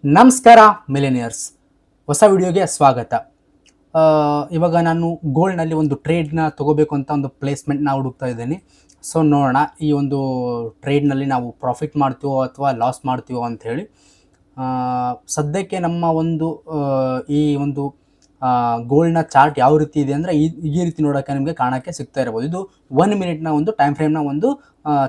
ನಮಸ್ಕಾರ ಮಿಲಿನಿಯರ್ಸ್, ಹೊಸ ವಿಡಿಯೋಗೆ ಸ್ವಾಗತ. ಇವಾಗ ನಾನು ಗೋಲ್ಡ್ನಲ್ಲಿ ಒಂದು ಟ್ರೇಡ್ನ ತೊಗೋಬೇಕು ಅಂತ ಒಂದು ಪ್ಲೇಸ್ಮೆಂಟ್ನ ಹುಡುಕ್ತಾ ಇದ್ದೀನಿ. ಸೊ ನೋಡೋಣ ಈ ಒಂದು ಟ್ರೇಡ್ನಲ್ಲಿ ನಾವು ಪ್ರಾಫಿಟ್ ಮಾಡ್ತೀವೋ ಅಥವಾ ಲಾಸ್ ಮಾಡ್ತೀವೋ ಅಂಥೇಳಿ. ಸದ್ಯಕ್ಕೆ ನಮ್ಮ ಒಂದು ಈ ಒಂದು ಗೋಲ್ಡ್ನ ಚಾರ್ಟ್ ಯಾವ ರೀತಿ ಇದೆ ಅಂದರೆ ಈ ರೀತಿ ನೋಡೋಕ್ಕೆ ನಿಮಗೆ ಕಾಣೋಕ್ಕೆ ಸಿಗ್ತಾ ಇರ್ಬೋದು. ಇದು 1 ಮಿನಿಟ್ನ ಒಂದು ಟೈಮ್ ಫ್ರೇಮ್ನ ಒಂದು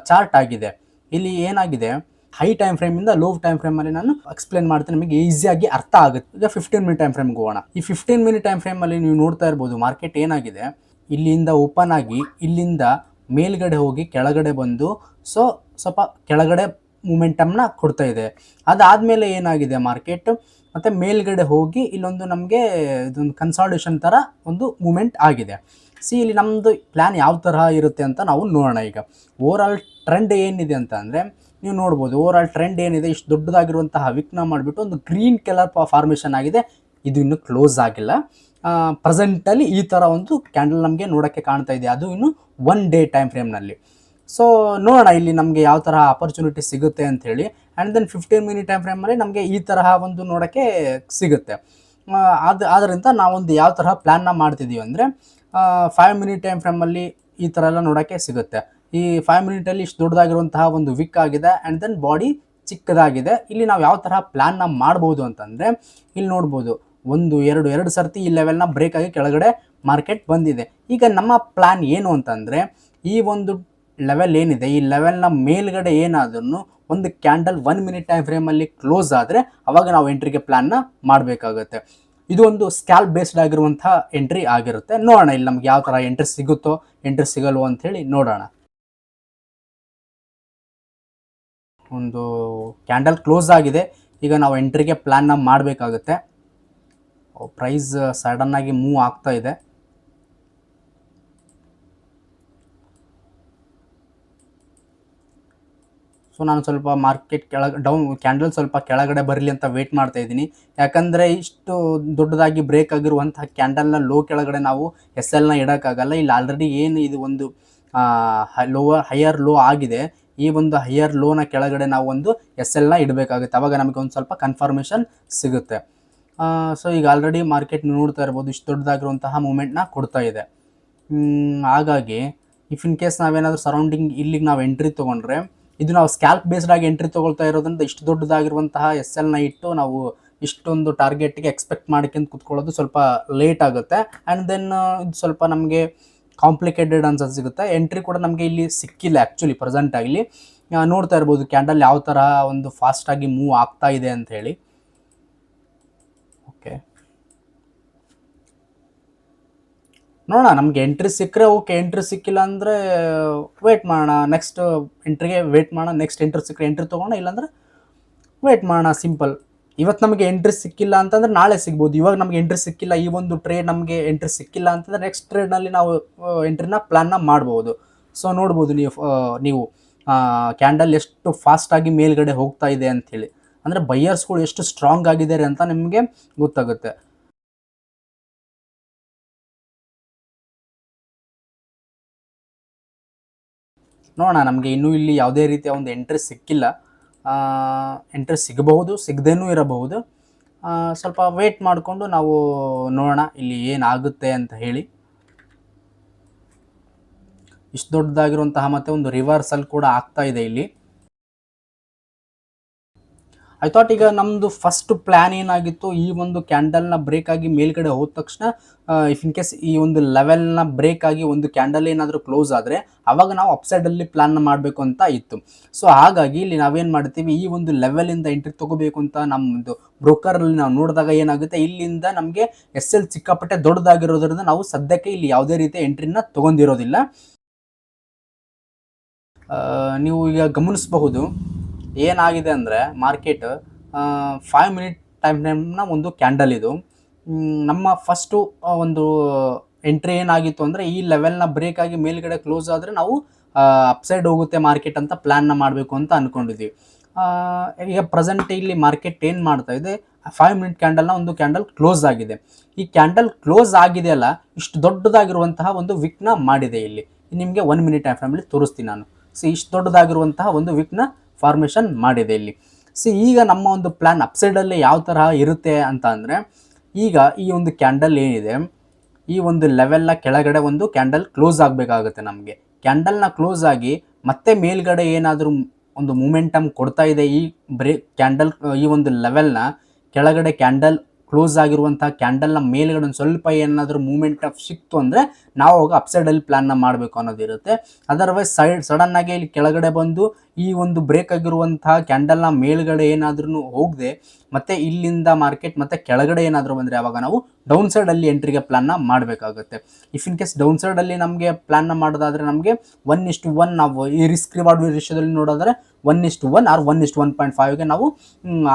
ಚಾರ್ಟ್ ಆಗಿದೆ. ಇಲ್ಲಿ ಏನಾಗಿದೆ, ಹೈ ಟೈಮ್ ಫ್ರೇಮಿಂದ ಲೋ ಟೈಮ್ ಫ್ರೇಮಲ್ಲಿ ನಾನು ಎಕ್ಸ್ಪ್ಲೇನ್ ಮಾಡ್ತೀನಿ, ನಿಮಗೆ ಈಸಿಯಾಗಿ ಅರ್ಥ ಆಗುತ್ತೆ. ಈಗ 15 ಮಿನಿಟ್ ಟೈಮ್ ಫ್ರೇಮ್ಗೆ ಹೋಗೋಣ. ಈ 15 ಮಿನಿಟ್ ಟೈಮ್ ಫ್ರೇಮಲ್ಲಿ ನೀವು ನೋಡ್ತಾ ಇರ್ಬೋದು, ಮಾರ್ಕೆಟ್ ಏನಾಗಿದೆ, ಇಲ್ಲಿಂದ ಓಪನ್ ಆಗಿ ಇಲ್ಲಿಂದ ಮೇಲ್ಗಡೆ ಹೋಗಿ ಕೆಳಗಡೆ ಬಂದು ಸ್ವಲ್ಪ ಕೆಳಗಡೆ ಮೂಮೆಂಟಮ್ನ ಕೊಡ್ತಾ ಇದೆ. ಅದಾದಮೇಲೆ ಏನಾಗಿದೆ, ಮಾರ್ಕೆಟ್ ಮತ್ತು ಮೇಲ್ಗಡೆ ಹೋಗಿ ಇಲ್ಲೊಂದು ನಮಗೆ ಇದೊಂದು ಕನ್ಸಾಲ್ಟೇಷನ್ ಥರ ಒಂದು ಮೂಮೆಂಟ್ ಆಗಿದೆ. ಇಲ್ಲಿ ನಮ್ಮದು ಪ್ಲ್ಯಾನ್ ಯಾವ ತರಹ ಇರುತ್ತೆ ಅಂತ ನಾವು ನೋಡೋಣ. ಈಗ ಓವರಾಲ್ ಟ್ರೆಂಡ್ ಏನಿದೆ ಅಂತ ಅಂದರೆ ನೀವು ನೋಡ್ಬೋದು, ಓವರಾಲ್ ಟ್ರೆಂಡ್ ಏನಿದೆ, ಇಷ್ಟು ದೊಡ್ಡದಾಗಿರುವಂತಹ ವಿಕ್ನ ಮಾಡಿಬಿಟ್ಟು ಒಂದು ಗ್ರೀನ್ ಕಲರ್ ಫಾರ್ಮೇಷನ್ ಆಗಿದೆ. ಇದು ಇನ್ನೂ ಕ್ಲೋಸ್ ಆಗಿಲ್ಲ. ಪ್ರೆಸೆಂಟಲ್ಲಿ ಈ ಥರ ಒಂದು ಕ್ಯಾಂಡಲ್ ನಮಗೆ ನೋಡೋಕ್ಕೆ ಕಾಣ್ತಾ ಇದೆ, ಅದು ಇನ್ನು 1 ಡೇ ಟೈಮ್ ಫ್ರೇಮ್ನಲ್ಲಿ. ಸೊ ನೋಡೋಣ ಇಲ್ಲಿ ನಮಗೆ ಯಾವ ಥರ ಆಪರ್ಚುನಿಟಿ ಸಿಗುತ್ತೆ ಅಂಥೇಳಿ. ಆ್ಯಂಡ್ ದೆನ್ 15 ಮಿನಿಟ್ ಟೈಮ್ ಫ್ರೇಮಲ್ಲಿ ನಮಗೆ ಈ ತರಹ ಒಂದು ನೋಡೋಕ್ಕೆ ಸಿಗುತ್ತೆ. ಆದ್ದರಿಂದ ನಾವೊಂದು ಯಾವ ತರಹ ಪ್ಲ್ಯಾನ್ನ ಮಾಡ್ತಿದ್ದೀವಿ ಅಂದರೆ 5 ಮಿನಿಟ್ ಟೈಮ್ ಫ್ರೇಮಲ್ಲಿ ಈ ಥರ ಎಲ್ಲ ನೋಡೋಕ್ಕೆ ಸಿಗುತ್ತೆ. ಈ 5 ಮಿನಿಟಲ್ಲಿ ಇಷ್ಟು ದೊಡ್ಡದಾಗಿರುವಂತಹ ಒಂದು ವಿಕ್ ಆಗಿದೆ, ಆ್ಯಂಡ್ ದೆನ್ ಬಾಡಿ ಚಿಕ್ಕದಾಗಿದೆ. ಇಲ್ಲಿ ನಾವು ಯಾವ ತರಹ ಪ್ಲ್ಯಾನ್ನ ಮಾಡ್ಬೋದು ಅಂತಂದರೆ, ಇಲ್ಲಿ ನೋಡ್ಬೋದು ಎರಡು ಸರ್ತಿ ಈ ಲೆವೆಲ್ನ ಬ್ರೇಕ್ ಆಗಿ ಕೆಳಗಡೆ ಮಾರ್ಕೆಟ್ ಬಂದಿದೆ. ಈಗ ನಮ್ಮ ಪ್ಲ್ಯಾನ್ ಏನು ಅಂತಂದರೆ, ಈ ಒಂದು ಲೆವೆಲ್ ಏನಿದೆ, ಈ ಲೆವೆಲ್ನ ಮೇಲ್ಗಡೆ ಏನಾದ್ರೂ ಒಂದು ಕ್ಯಾಂಡಲ್ 1 ಮಿನಿಟ್ ಟೈಮ್ ಫ್ರೇಮಲ್ಲಿ ಕ್ಲೋಸ್ ಆದರೆ ಅವಾಗ ನಾವು ಎಂಟ್ರಿಗೆ ಪ್ಲ್ಯಾನ್ನ ಮಾಡಬೇಕಾಗುತ್ತೆ. ಇದು ಒಂದು ಸ್ಕ್ಯಾಲ್ಪ್ ಬೇಸ್ಡ್ ಆಗಿರುವಂಥ ಎಂಟ್ರಿ ಆಗಿರುತ್ತೆ. ನೋಡೋಣ ಇಲ್ಲಿ ನಮ್ಗೆ ಯಾವ ಥರ ಎಂಟ್ರಿ ಸಿಗುತ್ತೋ ಎಂಟ್ರಿ ಸಿಗಲ್ವೋ ಅಂಥೇಳಿ ನೋಡೋಣ. ಒಂದು ಕ್ಯಾಂಡಲ್ ಕ್ಲೋಸ್ ಆಗಿದೆ, ಈಗ ನಾವು ಎಂಟ್ರಿಗೆ ಪ್ಲ್ಯಾನ್ನ ಮಾಡಬೇಕಾಗುತ್ತೆ. ಪ್ರೈಸ್ ಸಡನ್ನಾಗಿ ಮೂವ್ ಆಗ್ತಾ ಇದೆ. ಸೊ ನಾನು ಸ್ವಲ್ಪ ಮಾರ್ಕೆಟ್ ಕ್ಯಾಂಡಲ್ ಸ್ವಲ್ಪ ಕೆಳಗಡೆ ಬರಲಿ ಅಂತ ವೆಯ್ಟ್ ಮಾಡ್ತಾ ಇದ್ದೀನಿ. ಯಾಕಂದರೆ ಇಷ್ಟು ದೊಡ್ಡದಾಗಿ ಬ್ರೇಕ್ ಆಗಿರುವಂತಹ ಕ್ಯಾಂಡಲ್ನ ಲೋ ಕೆಳಗಡೆ ನಾವು SLನ ಇಡೋಕ್ಕಾಗಲ್ಲ. ಇಲ್ಲಿ ಆಲ್ರೆಡಿ ಏನು ಇದು ಒಂದು ಹೈಯರ್ ಲೋ ಆಗಿದೆ, ಈ ಒಂದು ಹೈಯರ್ ಲೋನ ಕೆಳಗಡೆ ನಾವು ಒಂದು SLನ ಇಡಬೇಕಾಗುತ್ತೆ. ಆವಾಗ ನಮಗೆ ಒಂದು ಸ್ವಲ್ಪ ಕನ್ಫರ್ಮೇಷನ್ ಸಿಗುತ್ತೆ. ಸೊ ಈಗ ಆಲ್ರೆಡಿ ಮಾರ್ಕೆಟ್ ನೋಡ್ತಾ ಇರ್ಬೋದು, ಇಷ್ಟು ದೊಡ್ಡದಾಗಿರುವಂತಹ ಮೂಮೆಂಟ್ನ ಕೊಡ್ತಾ ಇದೆ. ಹಾಗಾಗಿ ಇನ್ ಕೇಸ್ ನಾವೇನಾದರೂ ಸರೌಂಡಿಂಗ್ ಇಲ್ಲಿಗೆ ನಾವು ಎಂಟ್ರಿ ತೊಗೊಂಡ್ರೆ, ಇದು ನಾವು ಸ್ಕ್ಯಾಲ್ಪ್ ಬೇಸ್ಡ್ ಆಗಿ ಎಂಟ್ರಿ ತೊಗೊಳ್ತಾ ಇರೋದ್ರಿಂದ ಇಷ್ಟು ದೊಡ್ಡದಾಗಿರುವಂತಹ SLನ ಇಟ್ಟು ನಾವು ಇಷ್ಟೊಂದು ಟಾರ್ಗೆಟ್ಗೆ ಎಕ್ಸ್ಪೆಕ್ಟ್ ಮಾಡ್ಕೊಂಡು ಕುತ್ಕೊಳ್ಳೋದು ಸ್ವಲ್ಪ ಲೇಟ್ ಆಗುತ್ತೆ. ಆ್ಯಂಡ್ ದೆನ್ ಇದು ಸ್ವಲ್ಪ ನಮಗೆ ಕಾಂಪ್ಲಿಕೇಟೆಡ್ ಅನ್ಸೋದು ಸಿಗುತ್ತೆ. ಎಂಟ್ರಿ ಕೂಡ ನಮಗೆ ಇಲ್ಲಿ ಸಿಕ್ಕಿಲ್ಲ ಆ್ಯಕ್ಚುಲಿ ಪ್ರೆಸೆಂಟಾಗಿ. ನೋಡ್ತಾ ಇರ್ಬೋದು ಕ್ಯಾಂಡಲ್ ಯಾವ ಥರ ಒಂದು ಫಾಸ್ಟಾಗಿ ಮೂವ್ ಆಗ್ತಾ ಇದೆ ಅಂತ ಹೇಳಿ. ಓಕೆ, ನೋಡೋಣ, ನಮಗೆ ಎಂಟ್ರಿ ಸಿಕ್ಕರೆ ಓಕೆ, ಎಂಟ್ರಿ ಸಿಕ್ಕಿಲ್ಲ ಅಂದರೆ ವೇಟ್ ಮಾಡೋಣ, ನೆಕ್ಸ್ಟ್ ಎಂಟ್ರಿಗೆ ವೇಟ್ ಮಾಡೋಣ. ನೆಕ್ಸ್ಟ್ ಎಂಟ್ರಿ ಸಿಕ್ಕರೆ ಎಂಟ್ರಿ ತೊಗೋಣ, ಇಲ್ಲಾಂದರೆ ವೇಟ್ ಮಾಡೋಣ, ಸಿಂಪಲ್. ಇವತ್ತು ನಮಗೆ ಎಂಟ್ರಿ ಸಿಕ್ಕಿಲ್ಲ ಅಂತಂದರೆ ನಾಳೆ ಸಿಗ್ಬೋದು. ಇವಾಗ ನಮಗೆ ಎಂಟ್ರಿ ಸಿಕ್ಕಿಲ್ಲ, ಈ ಒಂದು ಟ್ರೇಡ್ ನಮಗೆ ಎಂಟ್ರಿ ಸಿಕ್ಕಿಲ್ಲ ಅಂತಂದರೆ ನೆಕ್ಸ್ಟ್ ಟ್ರೇಡ್ನಲ್ಲಿ ನಾವು ಎಂಟ್ರಿನ ಪ್ಲ್ಯಾನ್ನ ಮಾಡ್ಬೋದು. ಸೊ ನೋಡ್ಬೋದು ನೀವು ಕ್ಯಾಂಡಲ್ ಎಷ್ಟು ಫಾಸ್ಟಾಗಿ ಮೇಲ್ಗಡೆ ಹೋಗ್ತಾ ಇದೆ ಅಂಥೇಳಿ. ಅಂದರೆ ಬೈಯರ್ಸ್ಗಳು ಎಷ್ಟು ಸ್ಟ್ರಾಂಗ್ ಆಗಿದ್ದಾರೆ ಅಂತ ನಿಮಗೆ ಗೊತ್ತಾಗುತ್ತೆ. ನೋಡೋಣ, ನಮಗೆ ಇನ್ನೂ ಇಲ್ಲಿ ಯಾವುದೇ ರೀತಿಯ ಒಂದು ಎಂಟ್ರಿ ಸಿಕ್ಕಿಲ್ಲ. ಎಂಟ್ರಿ ಸಿಗಬಹುದು, ಸಿಗದೇನೂ ಇರಬಹುದು. ಸ್ವಲ್ಪ ವೇಟ್ ಮಾಡಿಕೊಂಡು ನಾವು ನೋಡೋಣ ಇಲ್ಲಿ ಏನಾಗುತ್ತೆ ಅಂತ ಹೇಳಿ. ಇಷ್ಟು ದೊಡ್ಡದಾಗಿರುವಂತಹ ಮತ್ತೆ ಒಂದು ರಿವರ್ಸಲ್ ಕೂಡ ಆಗ್ತಾ ಇದೆ ಇಲ್ಲಿ. ಐ ಥಾಟ್ ಈಗ ನಮ್ಮದು ಫಸ್ಟ್ ಪ್ಲ್ಯಾನ್ ಏನಾಗಿತ್ತು, ಈ ಒಂದು ಕ್ಯಾಂಡಲ್ನ ಬ್ರೇಕ್ ಆಗಿ ಮೇಲ್ಗಡೆ ಹೋದ ತಕ್ಷಣ ಇನ್ ಕೇಸ್ ಈ ಒಂದು ಲೆವೆಲ್ನ ಬ್ರೇಕ್ ಆಗಿ ಒಂದು ಕ್ಯಾಂಡಲ್ ಏನಾದರೂ ಕ್ಲೋಸ್ ಆದರೆ ಆವಾಗ ನಾವು ಅಪ್ಸೈಡಲ್ಲಿ ಪ್ಲ್ಯಾನ್ನ ಮಾಡಬೇಕು ಅಂತ ಇತ್ತು. ಸೊ ಹಾಗಾಗಿ ಇಲ್ಲಿ ನಾವೇನು ಮಾಡ್ತೀವಿ, ಈ ಒಂದು ಲೆವೆಲಿಂದ ಎಂಟ್ರಿ ತೊಗೋಬೇಕು ಅಂತ ನಮ್ಮದು ಬ್ರೋಕರಲ್ಲಿ ನಾವು ನೋಡಿದಾಗ ಏನಾಗುತ್ತೆ, ಇಲ್ಲಿಂದ ನಮಗೆ SL ಸಿಕ್ಕಾಪಟ್ಟೆ ದೊಡ್ಡದಾಗಿರೋದ್ರಿಂದ ನಾವು ಸದ್ಯಕ್ಕೆ ಇಲ್ಲಿ ಯಾವುದೇ ರೀತಿಯ ಎಂಟ್ರಿನ ತೊಗೊಂಡಿರೋದಿಲ್ಲ. ನೀವು ಈಗ ಗಮನಿಸಬಹುದು ಏನಾಗಿದೆ ಅಂದರೆ, ಮಾರ್ಕೆಟ್ 5 ಮಿನಿಟ್ ಟೈಮ್ ಫ್ರೇಮ್ನ ಒಂದು ಕ್ಯಾಂಡಲ್ ಇದು. ನಮ್ಮ ಫಸ್ಟು ಒಂದು ಎಂಟ್ರಿ ಏನಾಗಿತ್ತು ಅಂದರೆ, ಈ ಲೆವೆಲ್ನ ಬ್ರೇಕ್ ಆಗಿ ಮೇಲ್ಗಡೆ ಕ್ಲೋಸ್ ಆದರೆ ನಾವು ಅಪ್ಸೈಡ್ ಹೋಗುತ್ತೆ ಮಾರ್ಕೆಟ್ ಅಂತ ಪ್ಲ್ಯಾನ್ನ ಮಾಡಬೇಕು ಅಂತ ಅಂದ್ಕೊಂಡಿದ್ವಿ. ಈಗ ಪ್ರೆಸೆಂಟ್ ಇಲ್ಲಿ ಮಾರ್ಕೆಟ್ ಏನು ಮಾಡ್ತಾ ಇದೆ, 5 ಮಿನಿಟ್ ಕ್ಯಾಂಡಲ್ನ ಒಂದು ಕ್ಯಾಂಡಲ್ ಕ್ಲೋಸ್ ಆಗಿದೆ. ಈ ಕ್ಯಾಂಡಲ್ ಕ್ಲೋಸ್ ಆಗಿದೆಯಲ್ಲ, ಇಷ್ಟು ದೊಡ್ಡದಾಗಿರುವಂತಹ ಒಂದು ವಿಕ್ನ ಮಾಡಿದೆ. ಇಲ್ಲಿ ನಿಮಗೆ 1 ಮಿನಿಟ್ ಟೈಮ್ ಫ್ರೇಮಲ್ಲಿ ತೋರಿಸ್ತೀನಿ ನಾನು. ಇಷ್ಟು ದೊಡ್ಡದಾಗಿರುವಂತಹ ಒಂದು ವಿಕ್ನ ಫಾರ್ಮೇಷನ್ ಮಾಡಿದೆ ಇಲ್ಲಿ. ಈಗ ನಮ್ಮ ಒಂದು ಪ್ಲಾನ್ ಅಪ್ಸೈಡಲ್ಲಿ ಯಾವ ತರಹ ಇರುತ್ತೆ ಅಂತ ಅಂದರೆ, ಈಗ ಈ ಒಂದು ಕ್ಯಾಂಡಲ್ ಏನಿದೆ, ಈ ಒಂದು ಲೆವೆಲ್ನ ಕೆಳಗಡೆ ಒಂದು ಕ್ಯಾಂಡಲ್ ಕ್ಲೋಸ್ ಆಗಬೇಕಾಗುತ್ತೆ. ನಮಗೆ ಕ್ಯಾಂಡಲ್ನ ಕ್ಲೋಸ್ ಆಗಿ ಮತ್ತೆ ಮೇಲ್ಗಡೆ ಏನಾದರೂ ಒಂದು ಮೂಮೆಂಟಮ್ ಕೊಡ್ತಾ ಇದೆ, ಈ ಕ್ಯಾಂಡಲ್ ಈ ಒಂದು ಲೆವೆಲ್ನ ಕೆಳಗಡೆ ಕ್ಯಾಂಡಲ್ ಕ್ಲೋಸ್ ಆಗಿರುವಂತಹ ಕ್ಯಾಂಡಲ್ನ ಮೇಲ್ಗಡೆ ಒಂದು ಸ್ವಲ್ಪ ಏನಾದರೂ ಮೂಮೆಂಟ್ ಆಫ್ ಸಿಕ್ತು ಅಂದರೆ ನಾವು ಅವಾಗ ಅಪ್ಸೈಡಲ್ಲಿ ಪ್ಲಾನ್ನ ಮಾಡಬೇಕು ಅನ್ನೋದಿರುತ್ತೆ. ಅದರ್ವೈಸ್ ಸಡನ್ ಆಗಿ ಇಲ್ಲಿ ಕೆಳಗಡೆ ಬಂದು ಈ ಒಂದು ಬ್ರೇಕ್ ಆಗಿರುವಂತಹ ಕ್ಯಾಂಡಲ್ನ ಮೇಲ್ಗಡೆ ಏನಾದ್ರೂ ಹೋಗದೆ ಮತ್ತೆ ಇಲ್ಲಿಂದ ಮಾರ್ಕೆಟ್ ಮತ್ತೆ ಕೆಳಗಡೆ ಏನಾದರೂ ಬಂದರೆ ಅವಾಗ ನಾವು ಡೌನ್ ಸೈಡಲ್ಲಿ ಎಂಟ್ರಿಗೆ ಪ್ಲಾನ್ನ ಮಾಡಬೇಕಾಗುತ್ತೆ. ಇಫ್ ಇನ್ ಕೇಸ್ ಡೌನ್ ಸೈಡಲ್ಲಿ ನಮಗೆ ಪ್ಲಾನ್ನ ಮಾಡೋದಾದರೆ ನಮಗೆ 1:1 ನಾವು ಈ ರಿಸ್ಕ್ ರಿವಾರ್ಡ್ ರೇಷಿಯೋದಲ್ಲಿ ನೋಡೋದಾದರೆ 1:1 ಆರ್ 1:1.5ಗೆ ನಾವು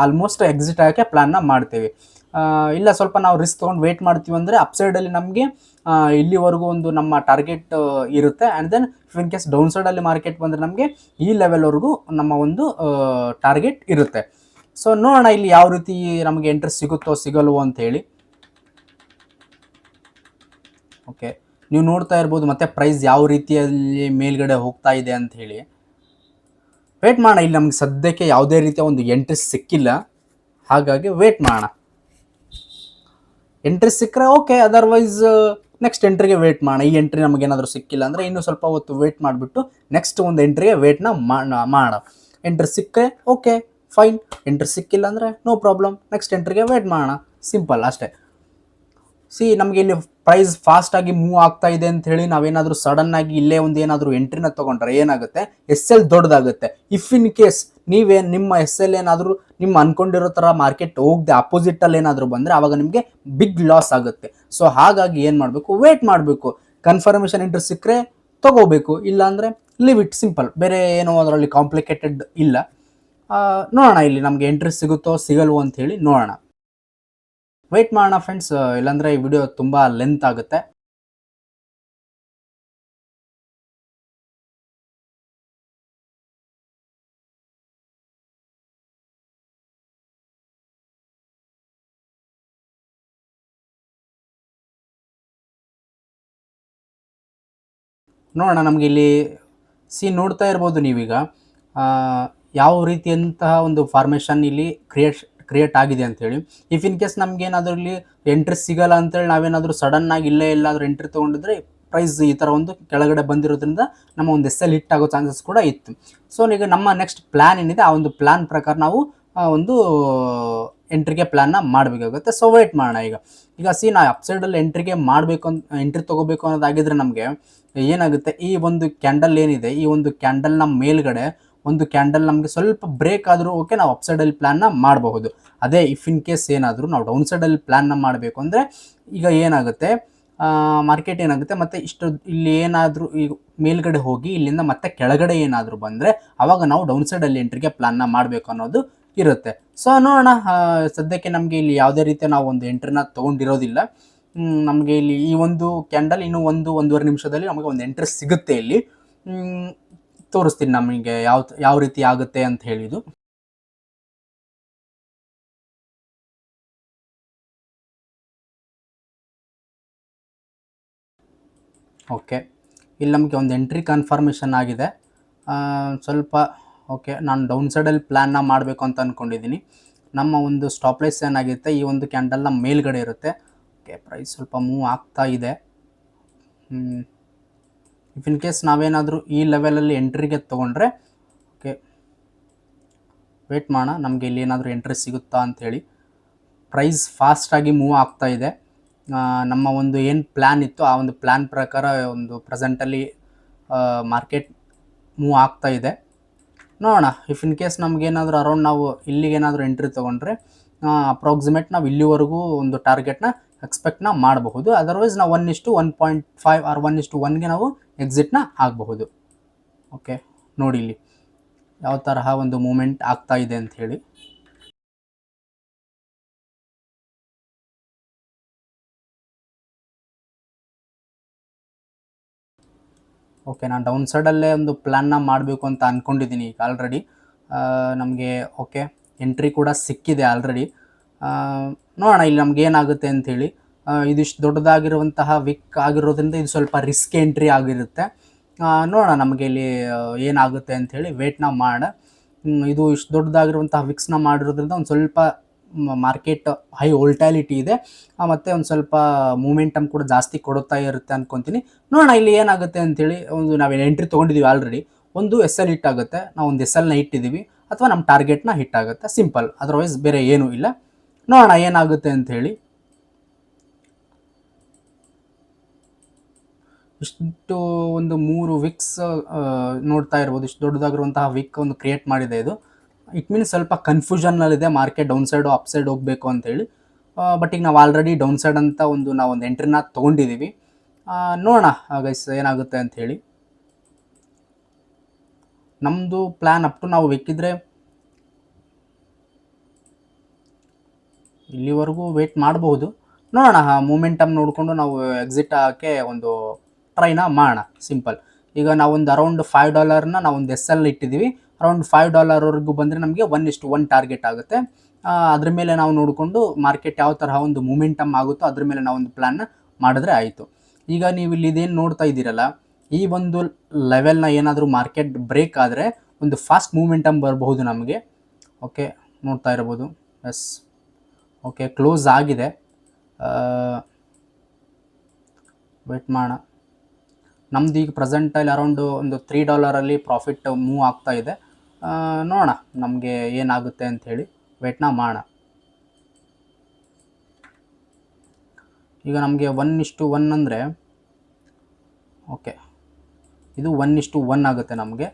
ಆಲ್ಮೋಸ್ಟ್ ಎಕ್ಸಿಟ್ ಆಗೋಕ್ಕೆ ಪ್ಲಾನ್ನ ಮಾಡ್ತೇವೆ. ಇಲ್ಲ ಸ್ವಲ್ಪ ನಾವು ರಿಸ್ಕ್ ತೊಗೊಂಡು ವೇಟ್ ಮಾಡ್ತೀವಿ ಅಂದರೆ ಅಪ್ಸೈಡಲ್ಲಿ ನಮಗೆ ಇಲ್ಲಿವರೆಗೂ ಒಂದು ನಮ್ಮ ಟಾರ್ಗೆಟ್ ಇರುತ್ತೆ. And then if in case down ಸೈಡಲ್ಲಿ ಮಾರ್ಕೆಟ್ ಬಂದರೆ ನಮಗೆ ಈ ಲೆವೆಲ್ವರೆಗೂ ನಮ್ಮ ಒಂದು ಟಾರ್ಗೆಟ್ ಇರುತ್ತೆ. ಸೊ ನೋಡೋಣ ಇಲ್ಲಿ ಯಾವ ರೀತಿ ನಮಗೆ ಎಂಟ್ರಿ ಸಿಗುತ್ತೋ ಸಿಗಲ್ವೋ ಅಂತ ಹೇಳಿ. ಓಕೆ, ನೀವು ನೋಡ್ತಾ ಇರ್ಬೋದು ಮತ್ತೆ ಪ್ರೈಸ್ ಯಾವ ರೀತಿಯಲ್ಲಿ ಮೇಲ್ಗಡೆ ಹೋಗ್ತಾ ಇದೆ ಅಂತ ಹೇಳಿ. ವೇಟ್ ಮಾಡೋಣ, ಇಲ್ಲಿ ನಮ್ಗೆ ಸದ್ಯಕ್ಕೆ ಯಾವುದೇ ರೀತಿಯ ಒಂದು ಎಂಟ್ರಿ ಸಿಕ್ಕಿಲ್ಲ, ಹಾಗಾಗಿ ವೇಟ್ ಮಾಡೋಣ. ಎಂಟ್ರಿ ಸಿಕ್ಕರೆ ಓಕೆ, ಅದರ್ವೈಸ್ ನೆಕ್ಸ್ಟ್ ಎಂಟ್ರಿಗೆ ವೇಟ್ ಮಾಡೋಣ. ಈ ಎಂಟ್ರಿ ನಮಗೇನಾದರೂ ಸಿಕ್ಕಿಲ್ಲ ಅಂದರೆ ಇನ್ನೂ ಸ್ವಲ್ಪ ಹೊತ್ತು ವೇಟ್ ಮಾಡಿಬಿಟ್ಟು ನೆಕ್ಸ್ಟ್ ಒಂದು ಎಂಟ್ರಿಗೆ ವೇಟ್ನ ಮಾಡೋಣ. ಎಂಟ್ರಿ ಸಿಕ್ಕರೆ ಓಕೆ ಫೈನ್, ಎಂಟ್ರಿ ಸಿಕ್ಕಿಲ್ಲ ಅಂದರೆ ನೋ ಪ್ರಾಬ್ಲಮ್, ನೆಕ್ಸ್ಟ್ ಎಂಟ್ರಿಗೆ ವೇಟ್ ಮಾಡೋಣ, ಸಿಂಪಲ್ ಅಷ್ಟೇ. ನಮಗೆ ಇಲ್ಲಿ ಪ್ರೈಸ್ ಫಾಸ್ಟಾಗಿ ಮೂವ್ ಆಗ್ತಾ ಇದೆ ಅಂತ ಹೇಳಿ ನಾವೇನಾದರೂ ಸಡನ್ನಾಗಿ ಇಲ್ಲೇ ಒಂದು ಏನಾದರೂ ಎಂಟ್ರಿನ ತೊಗೊಂಡ್ರೆ ಏನಾಗುತ್ತೆ, SL ದೊಡ್ಡದಾಗುತ್ತೆ. ಇಫ್ ಇನ್ ಕೇಸ್ ನಿಮ್ಮ SL ಏನಾದರೂ ನಿಮ್ಮ ಅನ್ಕೊಂಡಿರೋ ಥರ ಮಾರ್ಕೆಟ್ ಹೋಗದೆ ಅಪೋಸಿಟಲ್ಲಿ ಏನಾದರೂ ಬಂದರೆ ಆವಾಗ ನಿಮಗೆ ಬಿಗ್ ಲಾಸ್ ಆಗುತ್ತೆ. ಸೊ ಹಾಗಾಗಿ ಏನು ಮಾಡಬೇಕು, ವೇಟ್ ಮಾಡಬೇಕು. ಕನ್ಫರ್ಮೇಷನ್ ಎಂಟ್ರಿ ಸಿಕ್ಕರೆ ತೊಗೋಬೇಕು, ಇಲ್ಲಾಂದರೆ ಲಿವ್ ಇಟ್, ಸಿಂಪಲ್. ಬೇರೆ ಏನೋ ಅದರಲ್ಲಿ ಕಾಂಪ್ಲಿಕೇಟೆಡ್ ಇಲ್ಲ. ನೋಡೋಣ ಇಲ್ಲಿ ನಮಗೆ ಎಂಟ್ರಿ ಸಿಗುತ್ತೋ ಸಿಗಲ್ವೋ ಅಂತ ಹೇಳಿ ನೋಡೋಣ. ವೇಟ್ ಮಾಡೋಣ ಫ್ರೆಂಡ್ಸ್, ಇಲ್ಲಾಂದರೆ ಈ ವಿಡಿಯೋ ತುಂಬ ಲೆಂತ್ ಆಗುತ್ತೆ. ನೋಡೋಣ ನಮಗೆ ಇಲ್ಲಿ ನೋಡ್ತಾ ಇರ್ಬೋದು ನೀವೀಗ ಯಾವ ರೀತಿಯಂತಹ ಒಂದು ಫಾರ್ಮೇಷನ್ ಇಲ್ಲಿ ಕ್ರಿಯೇಟ್ ಆಗಿದೆ ಅಂತೇಳಿ. ಇಫ್ ಇನ್ ಕೇಸ್ ನಮ್ಗೆ ಏನಾದರೂ ಇಲ್ಲಿ ಎಂಟ್ರಿ ಸಿಗಲ್ಲ ಅಂತೇಳಿ ನಾವೇನಾದರೂ ಸಡನ್ನಾಗಿ ಇಲ್ಲೇ ಎಲ್ಲಾದರೂ ಎಂಟ್ರಿ ತೊಗೊಂಡಿದ್ರೆ ಪ್ರೈಸ್ ಈ ಥರ ಒಂದು ಕೆಳಗಡೆ ಬಂದಿರೋದ್ರಿಂದ ನಮ್ಮ ಒಂದು SL ಹಿಟ್ ಆಗೋ ಚಾನ್ಸಸ್ ಕೂಡ ಇತ್ತು. ಸೊ ಈಗ ನಮ್ಮ ನೆಕ್ಸ್ಟ್ ಪ್ಲ್ಯಾನ್ ಏನಿದೆ ಆ ಒಂದು ಪ್ಲ್ಯಾನ್ ಪ್ರಕಾರ ನಾವು ಒಂದು ಎಂಟ್ರಿಗೆ ಪ್ಲ್ಯಾನ್ನ ಮಾಡಬೇಕಾಗುತ್ತೆ. ಸೊ ವೇಟ್ ಮಾಡೋಣ. ಈಗ ನಾ ಅಪ್ಸೈಡಲ್ಲಿ ಎಂಟ್ರಿ ತೊಗೋಬೇಕು ಅನ್ನೋದಾಗಿದ್ರೆ ನಮಗೆ ಏನಾಗುತ್ತೆ, ಈ ಒಂದು ಕ್ಯಾಂಡಲ್ ಏನಿದೆ, ಈ ಒಂದು ಕ್ಯಾಂಡಲ್ನ ಮೇಲ್ಗಡೆ ಒಂದು ಕ್ಯಾಂಡಲ್ ನಮಗೆ ಸ್ವಲ್ಪ ಬ್ರೇಕ್ ಆದರೂ ಓಕೆ, ನಾವು ಅಪ್ಸೈಡಲ್ಲಿ ಪ್ಲ್ಯಾನ್ನ ಮಾಡಬಹುದು. ಅದೇ ಇಫ್ ಇನ್ ಕೇಸ್ ಏನಾದರೂ ನಾವು ಡೌನ್ ಸೈಡಲ್ಲಿ ಪ್ಲ್ಯಾನ್ನ ಮಾಡಬೇಕು ಅಂದರೆ ಈಗ ಏನಾಗುತ್ತೆ, ಮಾರ್ಕೆಟ್ ಏನಾಗುತ್ತೆ ಮತ್ತು ಇಲ್ಲಿ ಏನಾದರೂ ಈಗ ಮೇಲ್ಗಡೆ ಹೋಗಿ ಇಲ್ಲಿಂದ ಮತ್ತೆ ಕೆಳಗಡೆ ಏನಾದರೂ ಬಂದರೆ ಆವಾಗ ನಾವು ಡೌನ್ ಸೈಡಲ್ಲಿ ಎಂಟ್ರಿಗೆ ಪ್ಲ್ಯಾನ್ನ ಮಾಡಬೇಕು ಅನ್ನೋದು ಇರುತ್ತೆ. ಸೊ ನೋಡೋಣ, ಸದ್ಯಕ್ಕೆ ನಮಗೆ ಇಲ್ಲಿ ಯಾವುದೇ ರೀತಿಯ ನಾವು ಒಂದು ಎಂಟ್ರಿನ ತೊಗೊಂಡಿರೋದಿಲ್ಲ. ನಮಗೆ ಇಲ್ಲಿ ಈ ಒಂದು ಕ್ಯಾಂಡಲ್ ಇನ್ನೂ 1-1.5 ನಿಮಿಷದಲ್ಲಿ ನಮಗೆ ಒಂದು ಎಂಟ್ರಿ ಸಿಗುತ್ತೆ. ಇಲ್ಲಿ ತೋರಿಸ್ತೀನಿ ನಮಗೆ ಯಾವ ರೀತಿ ಆಗುತ್ತೆ ಅಂತ ಹೇಳಿದ್ದು. ಓಕೆ, ಇಲ್ಲಿ ನಮಗೆ ಒಂದು ಎಂಟ್ರಿ ಕನ್ಫರ್ಮೇಷನ್ ಆಗಿದೆ. ಸ್ವಲ್ಪ ಓಕೆ, ನಾನು ಡೌನ್ ಸೈಡಲ್ಲಿ ಪ್ಲ್ಯಾನ್ನ ಮಾಡಬೇಕು ಅಂತ ಅಂದ್ಕೊಂಡಿದ್ದೀನಿ. ನಮ್ಮ ಒಂದು ಸ್ಟಾಪ್ ಲೈಸ್ ಏನಾಗಿರುತ್ತೆ, ಈ ಒಂದು ಕ್ಯಾಂಡಲ್ನ ಮೇಲ್ಗಡೆ ಇರುತ್ತೆ. ಓಕೆ, ಪ್ರೈಸ್ ಸ್ವಲ್ಪ ಮೂವ್ ಆಗ್ತಾ ಇದೆ. ಇಫ್ ಇನ್ ಕೇಸ್ ನಾವೇನಾದರೂ ಈ ಲೆವೆಲಲ್ಲಿ ಎಂಟ್ರಿಗೆ ತೊಗೊಂಡ್ರೆ ಓಕೆ, ವೇಟ್ ಮಾಡೋಣ ನಮಗೆ ಇಲ್ಲಿ ಏನಾದರೂ ಎಂಟ್ರಿ ಸಿಗುತ್ತಾ ಅಂಥೇಳಿ. ಪ್ರೈಸ್ ಫಾಸ್ಟಾಗಿ ಮೂವ್ ಆಗ್ತಾ ಇದೆ. ನಮ್ಮ ಒಂದು ಏನು ಪ್ಲ್ಯಾನ್ ಇತ್ತು ಆ ಒಂದು ಪ್ಲ್ಯಾನ್ ಪ್ರಕಾರ ಒಂದು ಪ್ರೆಸೆಂಟಲ್ಲಿ ಮಾರ್ಕೆಟ್ ಮೂವ್ ಆಗ್ತಾ ಇದೆ. ನೋಡೋಣ, ಇಫ್ ಇನ್ ಕೇಸ್ ನಮಗೇನಾದರೂ ಅರೌಂಡ್ ನಾವು ಇಲ್ಲಿಗೇನಾದರೂ ಎಂಟ್ರಿ ತೊಗೊಂಡ್ರೆ ಅಪ್ರಾಕ್ಸಿಮೇಟ್ ನಾವು ಇಲ್ಲಿವರೆಗೂ ಒಂದು ಟಾರ್ಗೆಟ್ನ ಎಕ್ಸ್ಪೆಕ್ಟ್ನ ಮಾಡಬಹುದು. ಅದರ್ವೈಸ್ ನಾವು 1:1.5 ಆರ್ 1:1ಗೆ ನಾವು ಎಕ್ಸಿಟ್ನ ಆಗಬಹುದು. ಓಕೆ, ನೋಡಿ ಇಲ್ಲಿ ಯಾವ ತರಹ ಒಂದು ಮೂಮೆಂಟ್ ಆಗ್ತಾ ಇದೆ ಅಂತ ಹೇಳಿ. ಓಕೆ, ನಾನು ಡೌನ್ ಸೈಡಲ್ಲೇ ಒಂದು ಪ್ಲ್ಯಾನ್ನ ಮಾಡಬೇಕು ಅಂತ ಅಂದ್ಕೊಂಡಿದ್ದೀನಿ ಈಗ ಆಲ್ರೆಡಿ. ನಮಗೆ ಓಕೆ ಎಂಟ್ರಿ ಕೂಡ ಸಿಕ್ಕಿದೆ ಆಲ್ರೆಡಿ. ನೋಡೋಣ ಇಲ್ಲಿ ನಮ್ಗೆ ಏನಾಗುತ್ತೆ ಅಂಥೇಳಿ. ಇದಿಷ್ಟು ದೊಡ್ಡದಾಗಿರುವಂತಹ ವಿಕ್ ಆಗಿರೋದ್ರಿಂದ ಇದು ಸ್ವಲ್ಪ ರಿಸ್ಕ್ ಎಂಟ್ರಿ ಆಗಿರುತ್ತೆ. ನೋಡೋಣ ನಮಗೆ ಇಲ್ಲಿ ಏನಾಗುತ್ತೆ ಅಂಥೇಳಿ ವೇಟ್ನ ಮಾಡೋಣ. ಇದು ಇಷ್ಟು ದೊಡ್ಡದಾಗಿರುವಂತಹ ವಿಕ್ಸ್ನ ಮಾಡಿರೋದ್ರಿಂದ ಒಂದು ಸ್ವಲ್ಪ ಮಾರ್ಕೆಟ್ ಹೈ ವೋಲ್ಟಾಲಿಟಿ ಇದೆ, ಮತ್ತು ಒಂದು ಸ್ವಲ್ಪ ಮೂಮೆಂಟಮ್ ಕೂಡ ಜಾಸ್ತಿ ಕೊಡುತ್ತಾ ಇರುತ್ತೆ ಅನ್ಕೊತೀನಿ. ನೋಡೋಣ ಇಲ್ಲಿ ಏನಾಗುತ್ತೆ ಅಂತೇಳಿ. ಒಂದು ನಾವು ಎಂಟ್ರಿ ತೊಗೊಂಡಿದ್ದೀವಿ ಆಲ್ರೆಡಿ, ಒಂದು SL ಹಿಟ್ ಆಗುತ್ತೆ, ನಾವು ಒಂದು SLನ ಇಟ್ಟಿದ್ದೀವಿ, ಅಥವಾ ನಮ್ಮ ಟಾರ್ಗೆಟ್ನ ಹಿಟ್ ಆಗುತ್ತೆ, ಸಿಂಪಲ್. ಅದರ್ವೈಸ್ ಬೇರೆ ಏನೂ ಇಲ್ಲ. ನೋಡೋಣ ಏನಾಗುತ್ತೆ ಅಂಥೇಳಿ. ಇಷ್ಟು ಒಂದು 3 ವಿಕ್ಸ್ ನೋಡ್ತಾ ಇರ್ಬೋದು. ಇಷ್ಟು ದೊಡ್ಡದಾಗಿರುವಂತಹ ವಿಕ್ ಒಂದು ಕ್ರಿಯೇಟ್ ಮಾಡಿದೆ ಇದು. ಇಟ್ ಮೀನ್ಸ್ ಸ್ವಲ್ಪ ಕನ್ಫ್ಯೂಷನ್ನಲ್ಲಿದೆ market down side up side ಹೋಗಬೇಕು ಅಂತೇಳಿ. ಬಟ್ ಈಗ ನಾವು ಆಲ್ರೆಡಿ ಡೌನ್ ಸೈಡ್ ಅಂತ ನಾವೊಂದು ಎಂಟ್ರಿನ ತೊಗೊಂಡಿದ್ದೀವಿ. ನೋಡೋಣ ಗೈಸ್ ಏನಾಗುತ್ತೆ ಅಂಥೇಳಿ. ನಮ್ಮದು ಪ್ಲ್ಯಾನ್ ಅಪ್ ಟು ನಾವು ಬೇಕಿದ್ರೆ ಇಲ್ಲಿವರೆಗೂ ವೇಟ್ ಮಾಡಬಹುದು. ನೋಡೋಣ, ಮೂಮೆಂಟಮ್ ನೋಡಿಕೊಂಡು ನಾವು ಎಕ್ಸಿಟ್ ಆಗೋಕ್ಕೆ ಒಂದು ಟ್ರೈನ ಮಾಡೋಣ, ಸಿಂಪಲ್. ಈಗ ನಾವೊಂದು ಅರೌಂಡ್ $5ನ ನಾವೊಂದು SL ಇಟ್ಟಿದ್ದೀವಿ. ಅರೌಂಡ್ $5ವರೆಗೂ ಬಂದರೆ ನಮಗೆ 1:1 ಟಾರ್ಗೆಟ್ ಆಗುತ್ತೆ. ಅದ್ರ ಮೇಲೆ ನಾವು ನೋಡಿಕೊಂಡು ಮಾರ್ಕೆಟ್ ಯಾವ ತರಹ ಒಂದು ಮೂಮೆಂಟಮ್ ಆಗುತ್ತೋ ಅದ್ರ ಮೇಲೆ ನಾವೊಂದು ಪ್ಲ್ಯಾನ್ನ ಮಾಡಿದ್ರೆ ಆಯಿತು. ಈಗ ನೀವು ಇಲ್ಲಿ ಇದೇನು ನೋಡ್ತಾ ಇದ್ದೀರಲ್ಲ, ಈ ಒಂದು ಲೆವೆಲ್ನ ಏನಾದರೂ ಮಾರ್ಕೆಟ್ ಬ್ರೇಕ್ ಆದರೆ ಒಂದು ಫಾಸ್ಟ್ ಮೂಮೆಂಟಮ್ ಬರಬಹುದು ನಮಗೆ. ಓಕೆ, ನೋಡ್ತಾ ಇರ್ಬೋದು. ಎಸ್, ಓಕೆ, ಕ್ಲೋಸ್ ಆಗಿದೆ. ವೇಟ್ ಮಾಡೋಣ. ನಮ್ದು ಈಗ ಪ್ರೆಸೆಂಟಲ್ಲಿ ಅರೌಂಡು ಒಂದು $3 ಪ್ರಾಫಿಟ್ ಮೂವ್ ಆಗ್ತಾ ಇದೆ. ನೋಡೋಣ ನಮಗೆ ಏನಾಗುತ್ತೆ ಅಂಥೇಳಿ, ವೇಟ್ನ ಮಾಡೋಣ. ಈಗ ನಮಗೆ 1:1 ಅಂದರೆ ಓಕೆ, ಇದು 1:1 ಆಗುತ್ತೆ ನಮಗೆ.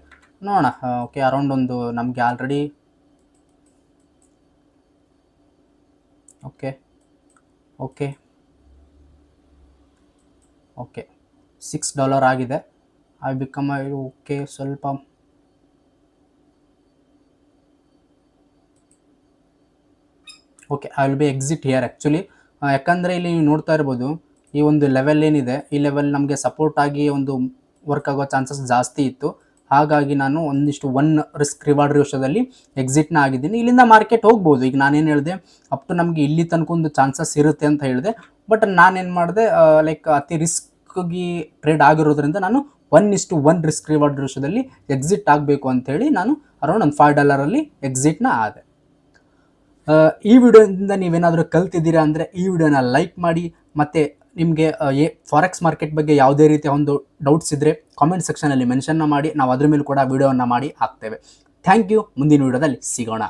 ನೋಡೋಣ. ಓಕೆ, ಅರೌಂಡ್ ಒಂದು ನಮಗೆ ಆಲ್ರೆಡಿ ಓಕೆ ಓಕೆ ಓಕೆ $6 ಆಗಿದೆ. I become okay. ಸ್ವಲ್ಪ okay, I will be exit here actually. ಯಾಕಂದರೆ ಇಲ್ಲಿ ನೀವು ನೋಡ್ತಾ ಇರ್ಬೋದು, ಈ ಒಂದು ಲೆವೆಲ್ ಏನಿದೆ, ಈ ಲೆವೆಲ್ ನಮಗೆ ಸಪೋರ್ಟ್ ಆಗಿ ಒಂದು ವರ್ಕ್ ಆಗೋ ಚಾನ್ಸಸ್ ಜಾಸ್ತಿ ಇತ್ತು. ಹಾಗಾಗಿ ನಾನು 1:1 ರಿಸ್ಕ್ ರಿವಾರ್ಡ್ ರೇಷಿಯೋದಲ್ಲಿ ಎಕ್ಸಿಟ್ನ ಆಗಿದ್ದೀನಿ. ಇಲ್ಲಿಂದ ಮಾರ್ಕೆಟ್ ಹೋಗ್ಬೋದು. ಈಗ ನಾನೇನು ಹೇಳಿದೆ, ಅಪ್ ಟು ನಮಗೆ ಇಲ್ಲಿ ತನಕ ಒಂದು ಚಾನ್ಸಸ್ ಇರುತ್ತೆ ಅಂತ ಹೇಳಿದೆ. ಬಟ್ ನಾನೇನು ಮಾಡಿದೆ, ಲೈಕ್ ಅತಿ ರಿಸ್ಕ್ಗೆ ಟ್ರೇಡ್ ಆಗಿರೋದ್ರಿಂದ ನಾನು 1:1 ರಿಸ್ಕ್ ರಿವಾರ್ಡ್ ರೇಷಿಯೋದಲ್ಲಿ ಎಕ್ಸಿಟ್ ಆಗಬೇಕು ಅಂಥೇಳಿ ನಾನು ಅರೌಂಡ್ ಒಂದು $5 ಎಕ್ಸಿಟ್ನ ಆದೆ. ಈ ವಿಡಿಯೋದಿಂದ ನೀವೇನಾದರೂ ಕಲ್ತಿದ್ದೀರಾ ಅಂದರೆ ಈ ವಿಡಿಯೋನ ಲೈಕ್ ಮಾಡಿ. ಮತ್ತು ನಿಮಗೆ ಫಾರೆಕ್ಸ್ ಮಾರ್ಕೆಟ್ ಬಗ್ಗೆ ಯಾವುದೇ ರೀತಿಯ ಒಂದು ಡೌಟ್ಸ್ ಇದ್ದರೆ ಕಾಮೆಂಟ್ ಸೆಕ್ಷನಲ್ಲಿ ಮೆನ್ಷನ್ನ ಮಾಡಿ, ನಾವು ಅದ್ರ ಮೇಲೆ ಕೂಡ ವಿಡಿಯೋವನ್ನು ಮಾಡಿ ಹಾಕ್ತೇವೆ. Thank you. ಮುಂದಿನ ವಿಡಿಯೋದಲ್ಲಿ ಸಿಗೋಣ.